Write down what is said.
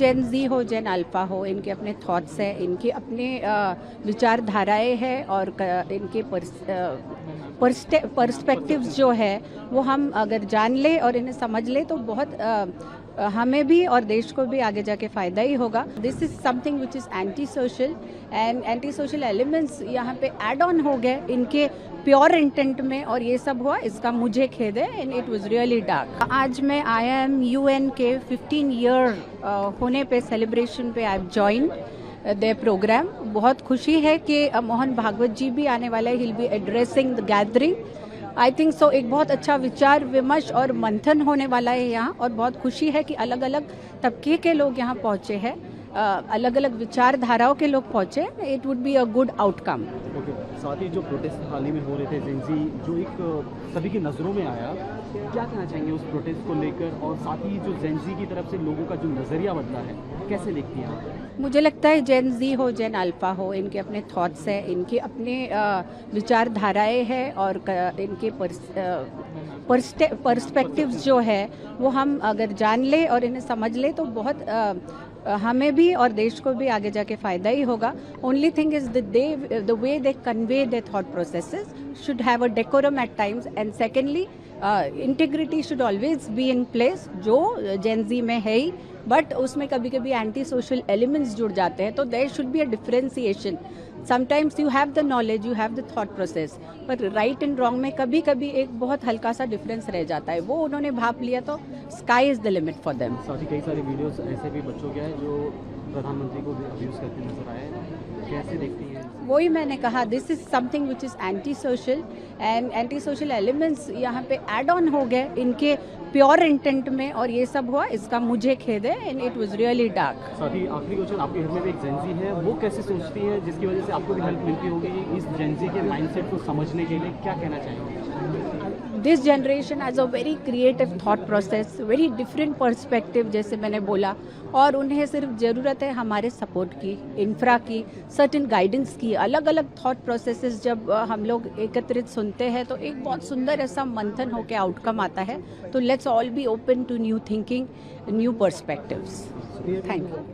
जेन जी हो, जेन अल्फा हो, इनके अपने थॉट्स है, इनके अपने विचारधाराएं हैं और इनके पर्सपेक्टिव्स जो है वो हम अगर जान ले और इन्हें समझ ले तो बहुत हमें भी और देश को भी आगे जाके फ़ायदा ही होगा। This is something which is anti social and anti social elements यहाँ पे ऐड ऑन हो गए इनके प्योर इंटेंट में, और ये सब हुआ, इसका मुझे खेद है and it was really dark. आज मैं IIM UN के 15 ईयर होने पे सेलिब्रेशन पे I have join their programme. बहुत खुशी है कि मोहन भागवत जी भी आने वाले हैं, he will be addressing the gathering. I think so एक बहुत अच्छा विचार विमर्श और मंथन होने वाला है यहाँ, और बहुत खुशी है कि अलग अलग तबके के लोग यहाँ पहुँचे हैं, अलग अलग विचारधाराओं के लोग पहुँचे। It would be a good outcome. साथ ही जो प्रोटेस्ट हाल ही में हो रहे थे जेंजी, जो एक सभी की नज़रों में आया, क्या कहना चाहेंगे उस प्रोटेस्ट को लेकर, और साथ ही जो जेंजी की तरफ से लोगों का जो नज़रिया बदला है, कैसे देखती हैं आप? मुझे लगता है जेन जी हो, जेन अल्फा हो, इनके अपने थॉट्स है, इनके अपने विचारधाराएं हैं और इनके पर्सपेक्टिव्स जो है वो हम अगर जान ले और इन्हें समझ ले तो बहुत हमें भी और देश को भी आगे जाके फ़ायदा ही होगा। Only thing is the way they convey their thought processes should have a decorum at times, and secondly integrity should always be in place, जो जेन जी में है ही, बट उसमें कभी कभी एंटी सोशल एलिमेंट्स जुड़ जाते हैं, तो there should be a differentiation. Sometimes you have the knowledge, you have the thought process, पर राइट एंड रॉन्ग में कभी कभी एक बहुत हल्का सा डिफरेंस रह जाता है, वो उन्होंने भाप लिया तो sky is the limit for them. साथ ही कई सारे वीडियोस ऐसे भी बच्चों के हैं जो प्रधानमंत्री को भी अब्यूज़ करते नजर आए, कैसे देखती हैं? वही मैंने कहा, this is something which is anti social and anti social elements यहाँ पे ऐड ऑन हो गए इनके प्योर इंटेंट में, और ये सब हुआ, इसका मुझे खेद है and it was really dark. साथ ही आखिरी क्वेश्चन, आपके घर में भी एक जेंजी है, वो कैसे सोचती है, जिसकी वजह से आपको भी हेल्प मिलती होगी इस जेंजी के माइंडसेट को समझने के लिए, क्या कहना चाहेंगे? This generation has a very creative thought process, very different perspective, जैसे मैंने बोला, और उन्हें सिर्फ ज़रूरत है हमारे सपोर्ट की, इंफ्रा की, सर्टेन गाइडेंस की। अलग अलग थॉट प्रोसेसेस जब हम लोग एकत्रित सुनते हैं तो एक बहुत सुंदर ऐसा मंथन होकर आउटकम आता है। तो let's all be open to new thinking, new perspectives. Thank you.